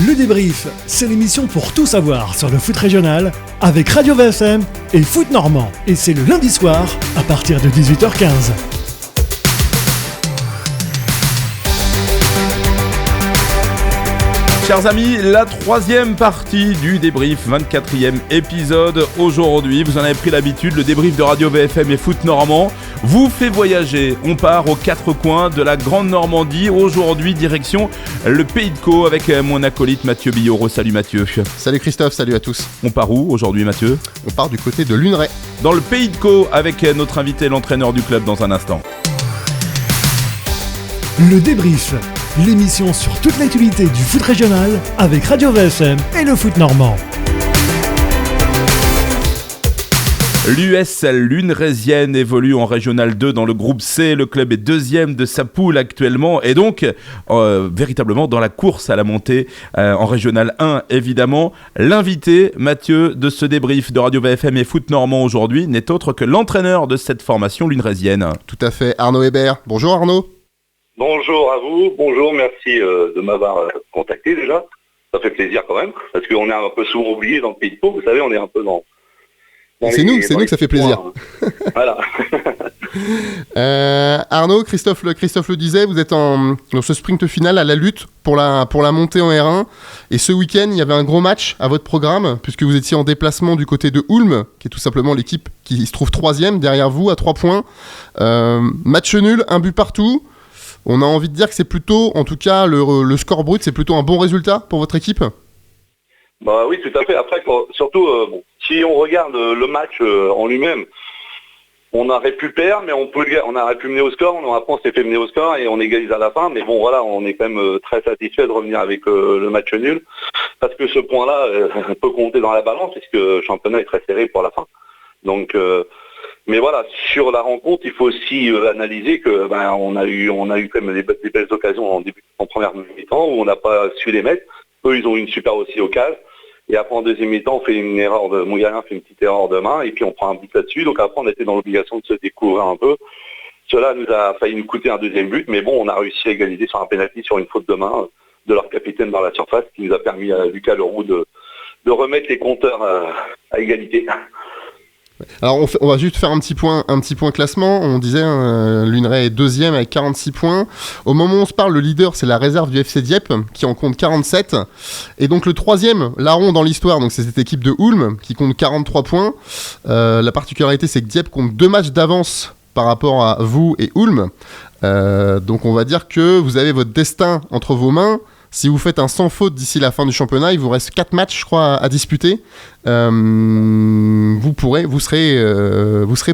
Le débrief, c'est l'émission pour tout savoir sur le foot régional avec Radio VFM et Foot Normand. Et c'est le lundi soir à partir de 18h15. Chers amis, la troisième partie du débrief, 24e épisode aujourd'hui. Vous en avez pris l'habitude, le débrief de Radio VFM et Foot Normand vous fait voyager. On part aux quatre coins de la Grande Normandie. Aujourd'hui, direction le Pays de Caux avec mon acolyte Mathieu Billoro. Salut Mathieu. Salut Christophe, salut à tous. On part où aujourd'hui Mathieu ? On part du côté de Luneray. Dans le Pays de Caux avec notre invité, l'entraîneur du club dans un instant. Le débrief, l'émission sur toute l'actualité du foot régional avec Radio VFM et le Foot Normand. L'US Luneraisienne évolue en Régional 2 dans le groupe C. Le club est deuxième de sa poule actuellement et donc véritablement dans la course à la montée en Régional 1 évidemment. L'invité, Mathieu, de ce débrief de Radio VFM et Foot Normand aujourd'hui n'est autre que l'entraîneur de cette formation luneraisienne. Tout à fait, Arnaud Hébert. Bonjour Arnaud. Bonjour à vous, bonjour, merci de m'avoir contacté déjà. Ça fait plaisir quand même, parce qu'on est un peu souvent oublié dans le Pays de Caux, vous savez, on est un peu dans c'est nous que ça fait plaisir. Voilà. Arnaud, Christophe le disait, vous êtes dans ce sprint final à la lutte pour la montée en R1. Et ce week-end, il y avait un gros match à votre programme, puisque vous étiez en déplacement du côté de Ulm, qui est tout simplement l'équipe qui se trouve troisième derrière vous à 3 points. Match nul, un but partout. On a envie de dire que c'est plutôt, en tout cas, le score brut, c'est plutôt un bon résultat pour votre équipe ? Bah oui, tout à fait. Après, surtout, si on regarde le match en lui-même, on aurait pu perdre, mais on aurait pu mener au score. Après, on s'est fait mener au score et on égalise à la fin. Mais bon, voilà, on est quand même très satisfait de revenir avec le match nul. Parce que ce point-là peut compter dans la balance, puisque le championnat est très serré pour la fin. Donc... mais voilà, sur la rencontre, il faut aussi analyser que on a eu quand même des belles occasions en première mi-temps où on n'a pas su les mettre. Eux, ils ont eu une super aussi occasion. Et après, en deuxième mi-temps, on fait une erreur Mougarin fait une petite erreur de main et puis on prend un but là-dessus. Donc après, on était dans l'obligation de se découvrir un peu. Cela nous a failli nous coûter un deuxième but, mais bon, on a réussi à égaliser sur un pénalty sur une faute de main de leur capitaine dans la surface qui nous a permis à Lucas Leroux de remettre les compteurs à égalité. Alors on va juste faire un petit point classement. On disait Luneray est deuxième avec 46 points. Au moment où on se parle, le leader c'est la réserve du FC Dieppe qui en compte 47. Et donc le troisième, larron dans l'histoire, donc c'est cette équipe de Ulm qui compte 43 points. La particularité c'est que Dieppe compte 2 matchs d'avance par rapport à vous et Ulm. Donc on va dire que vous avez votre destin entre vos mains. Si vous faites un sans faute d'ici la fin du championnat, il vous reste 4 matchs, je crois, à disputer. Vous serez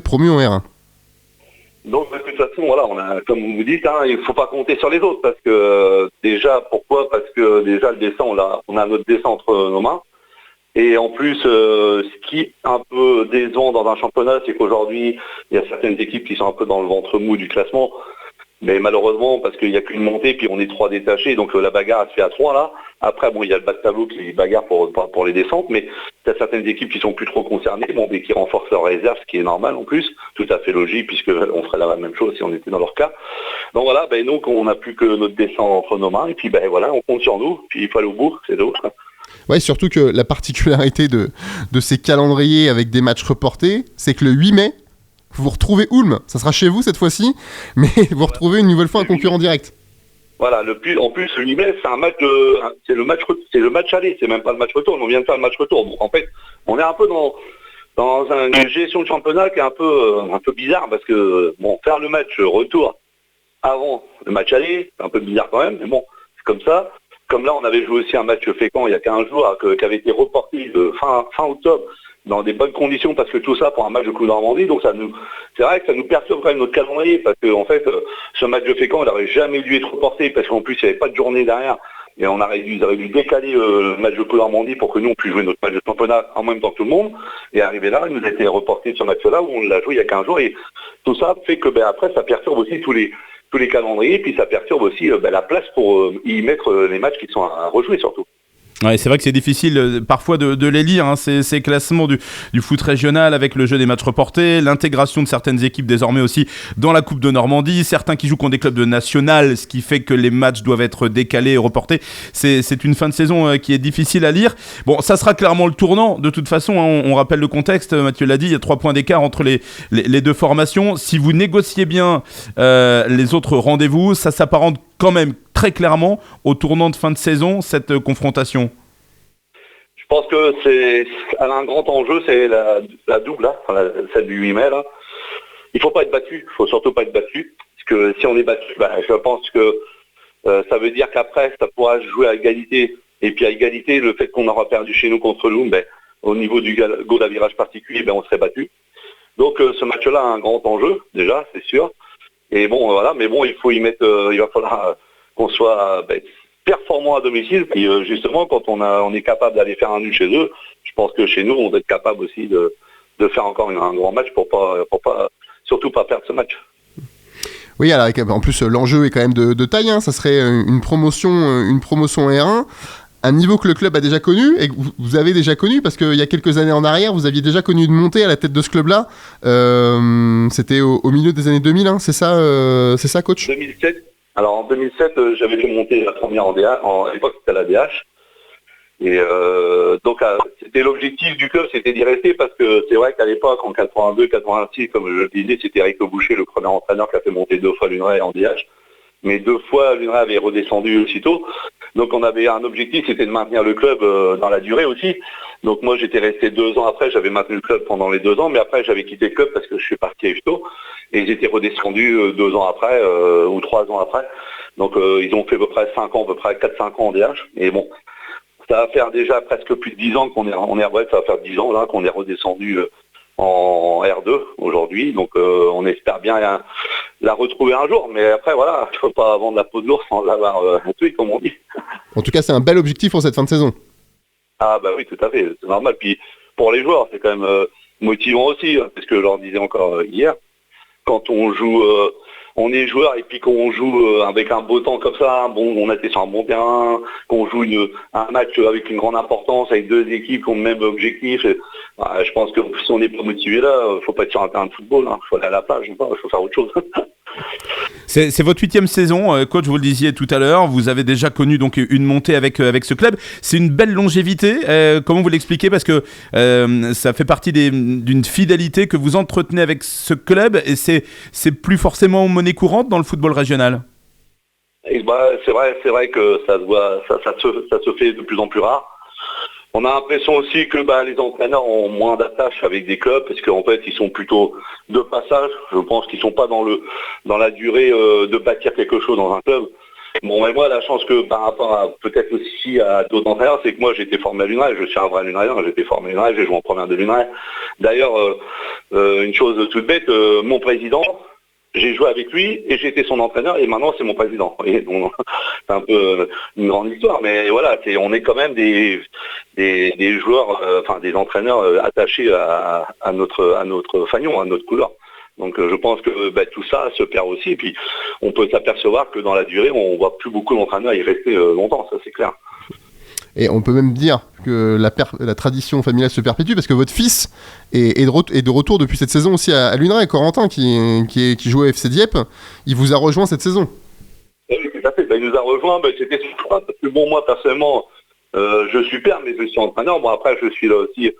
promu en R1. Donc, de toute façon, voilà, comme vous dites, il ne faut pas compter sur les autres. Parce que, déjà, pourquoi ? Parce que, déjà, le dessin, on a notre dessin entre nos mains. Et en plus, ce qui est un peu décevant dans un championnat, c'est qu'aujourd'hui, il y a certaines équipes qui sont un peu dans le ventre mou du classement. Mais malheureusement, parce qu'il n'y a qu'une montée, puis on est 3 détachés, donc la bagarre elle se fait à 3 là. Après, il y a le bas de tableau qui bagarre pour les descentes, mais il y a certaines équipes qui sont plus trop concernées, mais qui renforcent leurs réserves, ce qui est normal en plus, tout à fait logique, puisque on ferait la même chose si on était dans leur cas. Donc voilà, nous, on n'a plus que notre descente entre nos mains, et puis voilà, on compte sur nous, puis il faut aller au bout, c'est d'autres. Ouais, surtout que la particularité de ces calendriers avec des matchs reportés, c'est que le 8 mai, vous retrouvez Ulm, ça sera chez vous cette fois-ci, mais vous retrouvez une nouvelle fois un concurrent direct. Voilà, en plus le 8 mai, c'est un match c'est le match aller, c'est même pas le match retour, on vient de faire le match retour. Donc en fait, on est un peu dans une gestion de championnat qui est un peu bizarre parce que faire le match retour avant le match aller, c'est un peu bizarre quand même, mais bon, c'est comme ça. Comme là, on avait joué aussi un match Fécamp il y a 15 jours qui avait été reporté de fin octobre dans des bonnes conditions parce que tout ça pour un match de Coupe Normandie, donc c'est vrai que ça nous perturbe quand même notre calendrier parce que en fait ce match de Fécamp il n'aurait jamais dû être reporté parce qu'en plus il n'y avait pas de journée derrière et ils auraient dû décaler le match de Coupe Normandie pour que nous on puisse jouer notre match de championnat en même temps que tout le monde et arrivé là, il nous a été reporté ce match-là où on l'a joué il y a 15 jours et tout ça fait que après ça perturbe aussi tous les calendriers puis ça perturbe aussi la place pour y mettre les matchs qui sont à rejouer surtout. Ouais, c'est vrai que c'est difficile parfois de les lire, hein, ces classements du foot régional avec le jeu des matchs reportés, l'intégration de certaines équipes désormais aussi dans la Coupe de Normandie, certains qui jouent contre des clubs de national, ce qui fait que les matchs doivent être décalés et reportés. C'est une fin de saison qui est difficile à lire. Bon, ça sera clairement le tournant de toute façon, hein, on rappelle le contexte, Mathieu l'a dit, il y a 3 points d'écart entre les deux formations. Si vous négociez bien les autres rendez-vous, ça s'apparente quand même très clairement au tournant de fin de saison, cette confrontation. Je pense que elle a un grand enjeu, c'est la double, là, celle du 8 mai. Là. Il faut pas être battu, il faut surtout pas être battu. Parce que si on est battu, je pense que ça veut dire qu'après, ça pourra jouer à égalité. Et puis à égalité, le fait qu'on aura perdu chez nous contre Loum, au niveau du goal à virage particulier, on serait battu. Donc ce match-là a un grand enjeu, déjà, c'est sûr. Et bon, voilà, mais bon, il faut y mettre, il va falloir qu'on soit performant à domicile. Puis justement, quand on est capable d'aller faire un nul chez eux, je pense que chez nous, on doit être capable aussi de faire encore un grand match pour pas surtout pas perdre ce match. Oui, alors en plus l'enjeu est quand même de taille, hein. Ça serait une promotion R1, un niveau que le club a déjà connu et que vous avez déjà connu, parce qu'il y a quelques années en arrière, vous aviez déjà connu une montée à la tête de ce club-là. C'était au milieu des années 2000, hein. C'est ça, coach ? 2007. Alors en 2007, j'avais fait monter la première en DH. À l'époque, c'était à la DH. Et donc c'était l'objectif du club, c'était d'y rester, parce que c'est vrai qu'à l'époque, en 82, 86, comme je le disais, c'était Eric Boucher, le premier entraîneur, qui a fait monter 2 fois l'UNREI en DH. Mais 2 fois, l'UNREI avait redescendu aussitôt. Donc on avait un objectif, c'était de maintenir le club dans la durée aussi. Donc moi j'étais resté 2 ans après, j'avais maintenu le club pendant les 2 ans, mais après j'avais quitté le club parce que je suis parti à Ifto. Et j'étais redescendu 2 ans après, ou 3 ans après. Donc ils ont fait à peu près 5 ans, à peu près 4-5 ans en DH. Et bon, ça va faire déjà presque plus de 10 ans qu'on est ça va faire 10 ans là qu'on est redescendu en R2 aujourd'hui. Donc on espère bien la retrouver un jour. Mais après voilà, il ne faut pas vendre la peau de l'ours sans l'avoir tué, comme on dit. En tout cas, c'est un bel objectif pour cette fin de saison. Ah bah oui, tout à fait, c'est normal. Puis pour les joueurs, c'est quand même motivant aussi, parce que je leur disais encore hier, quand on joue, on est joueur et puis qu'on joue avec un beau temps comme ça, on a été sur un bon terrain, qu'on joue un match avec une grande importance, avec 2 équipes qui ont le même objectif. Je pense que si on n'est pas motivé là, il faut pas être sur un terrain de football, il faut aller à la plage, il faut faire autre chose. C'est votre 8e saison, coach, vous le disiez tout à l'heure, vous avez déjà connu donc une montée avec ce club. C'est une belle longévité, comment vous l'expliquez ? Parce que ça fait partie d'une fidélité que vous entretenez avec ce club, et c'est plus forcément monnaie courante dans le football régional. Et c'est vrai que ça se fait de plus en plus rare. On a l'impression aussi que les entraîneurs ont moins d'attache avec des clubs, parce qu'en fait ils sont plutôt de passage. Je pense qu'ils sont pas dans la durée de bâtir quelque chose dans un club. Bon, et moi la chance que par rapport à peut-être aussi à d'autres entraîneurs, c'est que moi j'ai été formé à l'UNREI, je suis un vrai LUNREIen, j'ai été formé à l'UNREI, j'ai joué en première de l'UNREI. D'ailleurs, une chose toute bête, mon président, j'ai joué avec lui et j'ai été son entraîneur et maintenant c'est mon président. Et donc, c'est un peu une grande histoire, mais voilà, on est quand même des joueurs, des entraîneurs attachés à notre fanion, à notre couleur. Donc je pense que tout ça se perd aussi. Et puis on peut s'apercevoir que dans la durée, on voit plus beaucoup d'entraîneurs y rester longtemps, ça c'est clair. Et on peut même dire que la tradition familiale se perpétue, parce que votre fils est de retour depuis cette saison aussi à l'UNREI, Corentin, qui jouait à FC Dieppe. Il vous a rejoint cette saison. Oui, tout à fait. Il nous a rejoint, c'était son choix, parce que moi personnellement, je suis père, mais je suis entraîneur. Bon, après, je suis là aussi.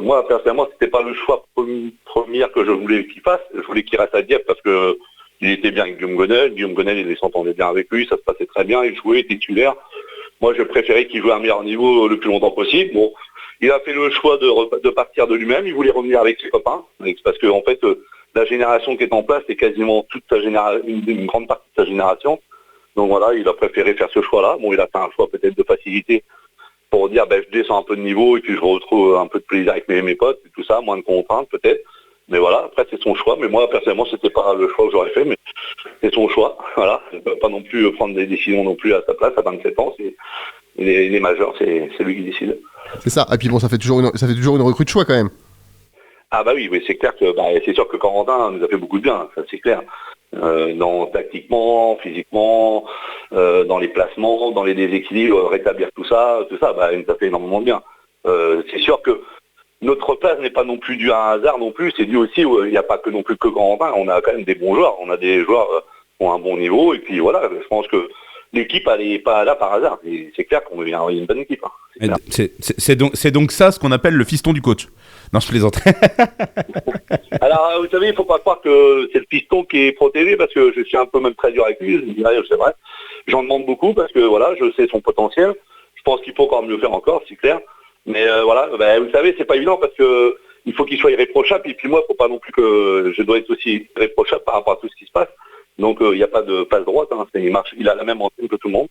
Moi personnellement, c'était pas le choix premier que je voulais qu'il fasse. Je voulais qu'il reste à Dieppe parce que il était bien avec Guillaume Gonel. Guillaume Gonel, il s'entendait bien avec lui, ça se passait très bien. Il jouait, il était titulaire. Moi, je préférais qu'il joue à un meilleur niveau le plus longtemps possible. Bon, il a fait le choix de partir de lui-même. Il voulait revenir avec ses copains, parce que en fait, la génération qui est en place, c'est quasiment toute sa une grande partie de sa génération. Donc voilà, il a préféré faire ce choix-là. Bon, il a fait un choix peut-être de facilité pour dire, je descends un peu de niveau et puis je retrouve un peu de plaisir avec mes potes et tout ça, moins de contraintes peut-être. Mais voilà, après c'est son choix. Mais moi personnellement, c'était pas le choix que j'aurais fait, mais c'est son choix. Voilà, je ne peux pas non plus prendre des décisions non plus à sa place à 27 ans. Il est majeur, c'est lui qui décide. C'est ça. Et puis bon, ça fait toujours une recrue de choix quand même. Ah oui, c'est clair que c'est sûr que Corentin nous a fait beaucoup de bien, ça c'est clair. tactiquement, physiquement, dans les placements, dans les déséquilibres, rétablir tout ça, ça fait énormément de bien. C'est sûr que notre place n'est pas non plus due à un hasard non plus, c'est dû aussi, il n'y a pas que non plus que Corentin, on a quand même des bons joueurs, on a des joueurs qui ont un bon niveau, et puis voilà, je pense que l'équipe elle n'est pas là par hasard, et c'est clair qu'on devient une bonne équipe. Hein. C'est donc ça ce qu'on appelle le fiston du coach. Non, je plaisante. Alors, vous savez, il ne faut pas croire que c'est le piston qui est protégé, parce que je suis un peu même très dur avec lui, c'est vrai. J'en demande beaucoup, parce que voilà, je sais son potentiel. Je pense qu'il faut encore mieux faire encore, c'est clair. Mais voilà, vous savez, c'est pas évident, parce que il faut qu'il soit irréprochable, et puis moi, il ne faut pas non plus que je dois être aussi irréprochable par rapport à tout ce qui se passe. Donc, il n'y a pas de passe droite, hein, il a la même antenne que tout le monde.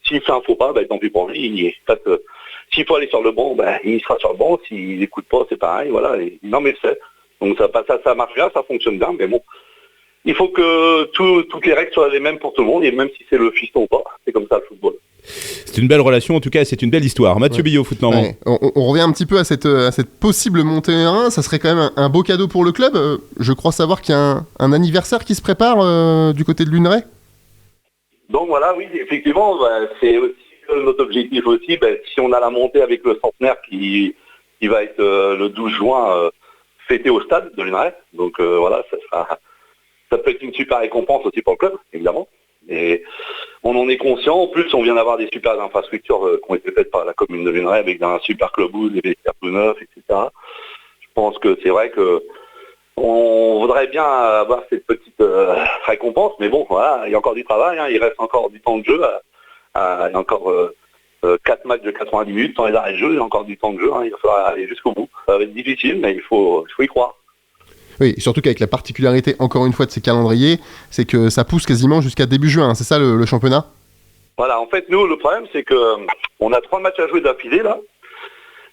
S'il fait un faux pas, tant pis pour lui, il y est. S'il faut aller sur le banc, il sera sur le banc. S'il n'écoute pas, c'est pareil, voilà. Non, mais c'est. Donc ça marche bien, ça fonctionne bien, mais bon. Il faut que toutes les règles soient les mêmes pour tout le monde, et même si c'est le fiston ou pas, c'est comme ça le football. C'est une belle relation, en tout cas, c'est une belle histoire. Mathieu Billot, Foot Normand. Ouais. On revient un petit peu à cette possible montée 1. Ça serait quand même un beau cadeau pour le club. Je crois savoir qu'il y a un anniversaire qui se prépare du côté de Luneray. Donc voilà, oui, effectivement, c'est aussi notre objectif aussi. Si on a la montée avec le centenaire qui va être le 12 juin fêté au stade de Luneray. Donc voilà, ça peut être une super récompense aussi pour le club, évidemment. Et on en est conscient. En plus, on vient d'avoir des super infrastructures qui ont été faites par la commune de Luneray avec un super clubhouse, des vestiaires tout neufs, etc. Je pense que c'est vrai que on voudrait bien avoir cette petite récompense, mais bon, voilà, il y a encore du travail, hein, il reste encore du temps de jeu, il y a encore 4 matchs de 90 minutes sans les arrêts de jeu, il y a encore du temps de jeu, hein, il va falloir aller jusqu'au bout. Ça va être difficile, mais il faut y croire. Oui, surtout qu'avec la particularité, encore une fois, de ces calendriers, c'est que ça pousse quasiment jusqu'à début juin, hein, c'est ça le championnat ? Voilà, en fait, nous, le problème, c'est que on a 3 matchs à jouer d'affilée, là.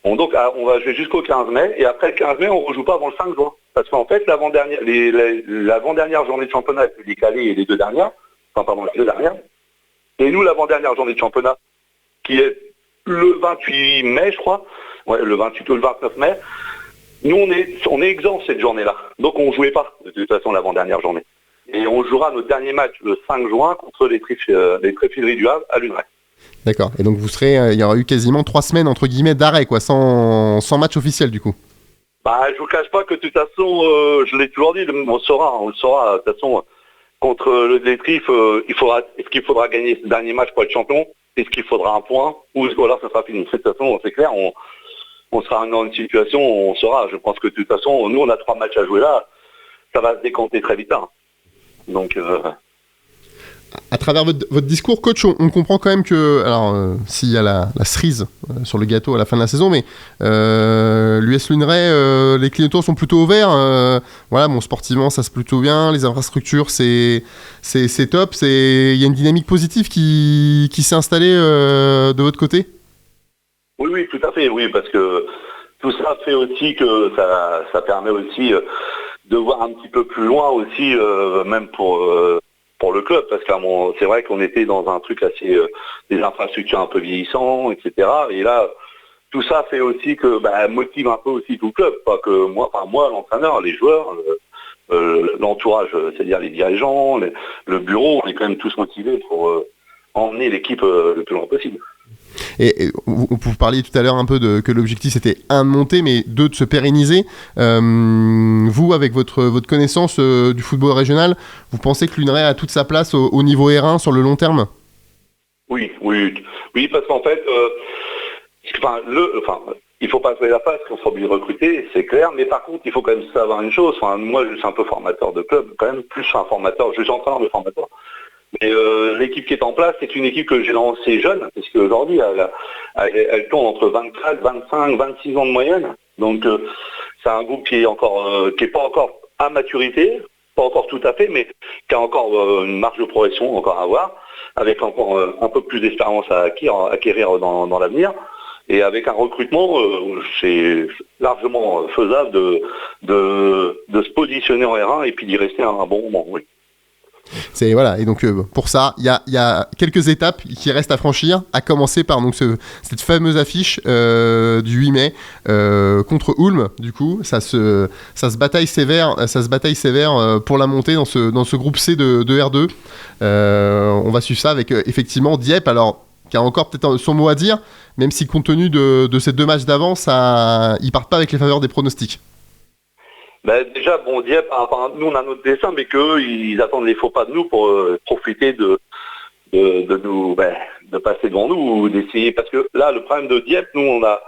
On va jouer jusqu'au 15 mai, et après le 15 mai, on ne rejoue pas avant le 5 juin. Parce qu'en fait, l'avant-dernière journée de championnat est décalée, et les deux dernières. Et nous, l'avant-dernière journée de championnat, qui est le 28 mai, je crois, le 28 ou le 29 mai, nous, on est exempt cette journée-là. Donc, on ne jouait pas, de toute façon, l'avant-dernière journée. Et on jouera notre dernier match le 5 juin contre les Tréfileries du Havre à Luneray. D'accord. Et donc, il y aura eu quasiment 3 semaines, entre guillemets, d'arrêt, quoi, sans match officiel, du coup. Je vous cache pas que, de toute façon, je l'ai toujours dit, on le saura. De toute façon, contre les Trif, est-ce qu'il faudra gagner ce dernier match pour être champion? Est-ce qu'il faudra un point? Ou alors, ça sera fini. De toute façon, c'est clair, on sera dans une situation où on saura. Je pense que, de toute façon, nous, on a 3 matchs à jouer là. Ça va se décanter très vite. Hein. Donc... À travers votre discours, coach, on comprend quand même que, alors, s'il y a la cerise sur le gâteau à la fin de la saison, mais l'US Luneray, les clignotants sont plutôt ouverts. Voilà, bon, sportivement, ça se plutôt bien. Les infrastructures, c'est top. Il y a une dynamique positive qui s'est installée de votre côté. Oui, tout à fait. Oui, parce que tout ça fait aussi que ça permet aussi de voir un petit peu plus loin aussi, même pour le club, parce que c'est vrai qu'on était dans un truc assez des infrastructures un peu vieillissantes, etc. Et là, tout ça fait aussi que motive un peu aussi tout le club, pas que moi, l'entraîneur, les joueurs, l'entourage, c'est-à-dire les dirigeants, le bureau, on est quand même tous motivés pour emmener l'équipe le plus loin possible. Et vous parliez tout à l'heure un peu que l'objectif c'était 1 de monter, mais 2 de se pérenniser. Vous, avec votre connaissance du football régional, vous pensez que Luneray a toute sa place au niveau R1 sur le long terme ? Oui, parce qu'en fait, il faut pas se la face qu'on sera obligé de recruter, c'est clair, mais par contre, il faut quand même savoir une chose. Moi, je suis un peu formateur de club, quand même, plus un formateur, je suis entraîneur de formateur. Mais l'équipe qui est en place, c'est une équipe que j'ai lancée jeune, parce qu'aujourd'hui, elle tourne entre 24, 25, 26 ans de moyenne. Donc, c'est un groupe qui est pas encore à maturité, pas encore tout à fait, mais qui a encore une marge de progression encore à avoir, avec encore un peu plus d'expérience à acquérir dans l'avenir. Et avec un recrutement, c'est largement faisable de se positionner en R1 et puis d'y rester un bon moment, oui. C'est voilà, et donc pour ça, il y a quelques étapes qui restent à franchir, à commencer par donc cette fameuse affiche du 8 mai contre Ulm. Du coup, ça se bataille sévère pour la montée dans ce groupe C de R2. On va suivre ça avec effectivement Dieppe, alors qui a encore peut-être son mot à dire, même si compte tenu de ces 2 matchs d'avance, ils partent pas avec les faveurs des pronostics. Déjà, bon, Dieppe, nous on a notre dessin, mais qu'eux, ils attendent les faux pas de nous pour profiter de nous, de passer devant nous ou d'essayer. Parce que là, le problème de Dieppe, nous on a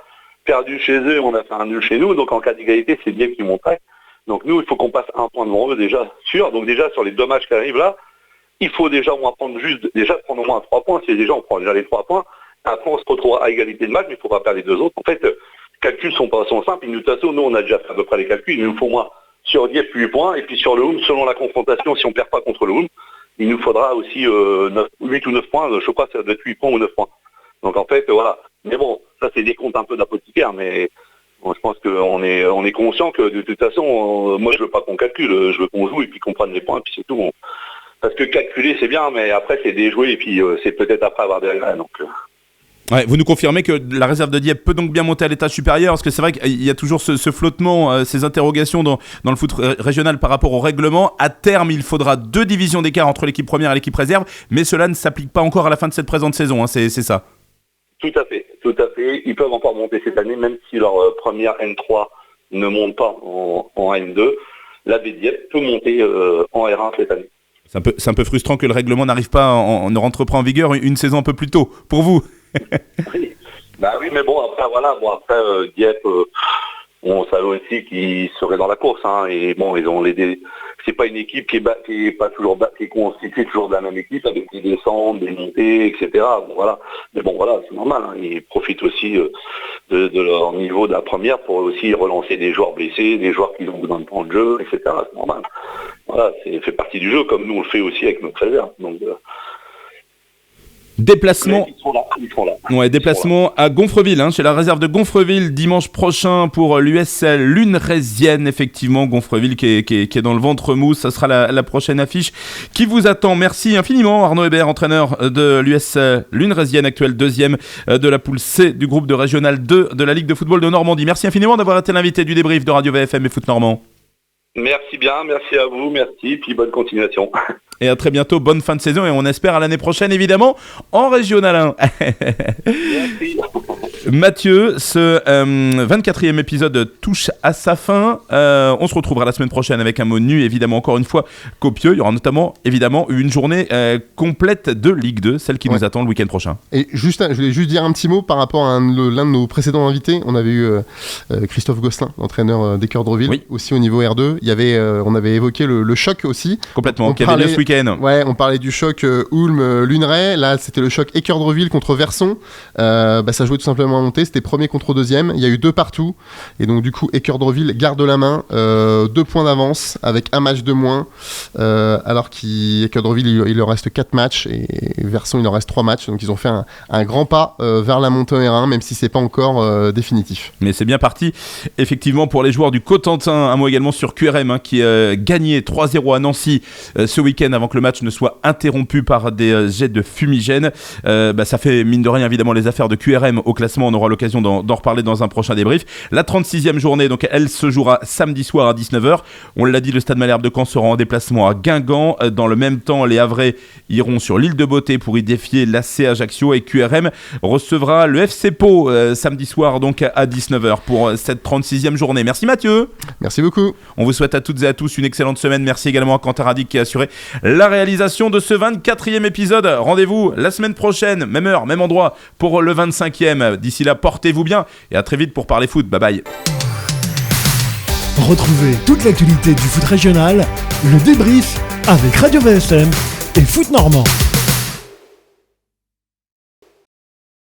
perdu chez eux, on a fait un nul chez nous, donc en cas d'égalité, c'est Dieppe qui monterait. Donc nous, il faut qu'on passe un point devant eux déjà, sûr. Donc déjà, sur les 2 matchs qui arrivent là, il faut déjà au moins prendre au moins 3 points. Si déjà on prend déjà les 3 points, après on se retrouve à égalité de match, mais il ne faut pas perdre les 2 autres. En fait, les calculs sont simples. De toute façon, nous on a déjà fait à peu près les calculs. Il nous faut moins sur Dieppe 8 points, et puis sur le Ulm, selon la confrontation, si on ne perd pas contre le Ulm, il nous faudra aussi 8 ou 9 points. Je crois que ça doit être 8 points ou 9 points. Donc en fait, voilà. Mais bon, ça c'est des comptes un peu d'apothicaire, mais bon, je pense qu'on est conscient que de toute façon, moi je veux pas qu'on calcule, je veux qu'on joue et puis qu'on prenne les points, et puis c'est tout. Parce que calculer c'est bien, mais après c'est déjouer, et puis c'est peut-être après avoir des regrets. Donc, Ouais, vous nous confirmez que la réserve de Dieppe peut donc bien monter à l'étage supérieur, parce que c'est vrai qu'il y a toujours ce flottement, ces interrogations dans le foot régional par rapport au règlement. À terme, il faudra 2 divisions d'écart entre l'équipe première et l'équipe réserve, mais cela ne s'applique pas encore à la fin de cette présente saison, hein, c'est ça. Tout à fait. Ils peuvent encore monter cette année, même si leur première N3 ne monte pas en N2. La B Dieppe peut monter en R1 cette année. C'est un peu frustrant que le règlement n'arrive pas, ne rentre pas en vigueur une saison un peu plus tôt, pour vous. Oui. Oui, mais bon, après, Dieppe, on savait aussi qu'ils seraient dans la course, hein, et bon, ils ont c'est pas une équipe qui est pas toujours qui est constituée toujours de la même équipe avec des descentes, des montées, etc. Bon, voilà. Mais bon, voilà, c'est normal, hein. Ils profitent aussi de leur niveau de la première pour aussi relancer des joueurs blessés, des joueurs qui ont besoin de temps de jeu, etc. C'est normal. Voilà, fait partie du jeu, comme nous on le fait aussi avec notre réserve. Donc, déplacement. Ils seront là. Ouais, déplacement à Gonfreville, hein, chez la réserve de Gonfreville, dimanche prochain pour l'US Luneraisienne, effectivement. Gonfreville qui est dans le ventre mou. Ça sera la prochaine affiche qui vous attend. Merci infiniment, Arnaud Hébert, entraîneur de l'US Luneraisienne, actuel 2e de la poule C du groupe de Régional 2 de la Ligue de football de Normandie. Merci infiniment d'avoir été l'invité du débrief de Radio VFM et Foot Normand. Merci bien, merci à vous, merci, puis bonne continuation. Et à très bientôt, bonne fin de saison, et on espère à l'année prochaine, évidemment, en Régional 1. Merci. Mathieu, ce 24e épisode touche à sa fin. On se retrouvera la semaine prochaine avec un menu, évidemment, encore une fois, copieux. Il y aura notamment, évidemment, une journée complète de Ligue 2, celle qui nous attend le week-end prochain. Et je voulais juste dire un petit mot par rapport à l'un de nos précédents invités. On avait eu Christophe Gosselin, l'entraîneur des Cœurs de Roville, aussi au niveau R2. Il y avait, on avait évoqué le choc aussi. Complètement, qui avait lieu ce week-end. Ouais, on parlait du choc Ulm-Luneray. Là, c'était le choc Équerdreville contre Verson. Ça jouait tout simplement à monter. C'était premier contre deuxième. Il y a eu 2 partout. Et donc, du coup, Équerdreville garde la main. 2 points d'avance avec un match de moins. Alors qu'Équerdreville, il leur reste 4 matchs. Et Verson, il leur reste 3 matchs. Donc, ils ont fait un grand pas vers la montée en R1, même si c'est pas encore définitif. Mais c'est bien parti, effectivement, pour les joueurs du Cotentin. Un mot également sur QRM, qui a gagné 3-0 à Nancy ce week-end avant que le match ne soit interrompu par des jets de fumigène. Ça fait mine de rien évidemment les affaires de QRM au classement. On aura l'occasion d'en reparler dans un prochain débrief. La 36e journée, donc elle se jouera samedi soir à 19h. On l'a dit, le Stade Malherbe de Caen sera en déplacement à Guingamp. Dans le même temps, les Havrais iront sur l'île de Beauté pour y défier l'AC Ajaccio, et QRM recevra le FC Pau samedi soir donc à 19h pour cette 36e journée. Merci Mathieu. Merci beaucoup. On vous souhaite à toutes et à tous une excellente semaine. Merci également à Quentin Radic qui a assuré la réalisation de ce 24e épisode. Rendez-vous la semaine prochaine, même heure, même endroit, pour le 25e. D'ici là, portez-vous bien et à très vite pour parler foot. Bye bye. Retrouvez toute l'actualité du foot régional, le débrief avec Radio VSM et Foot Normand.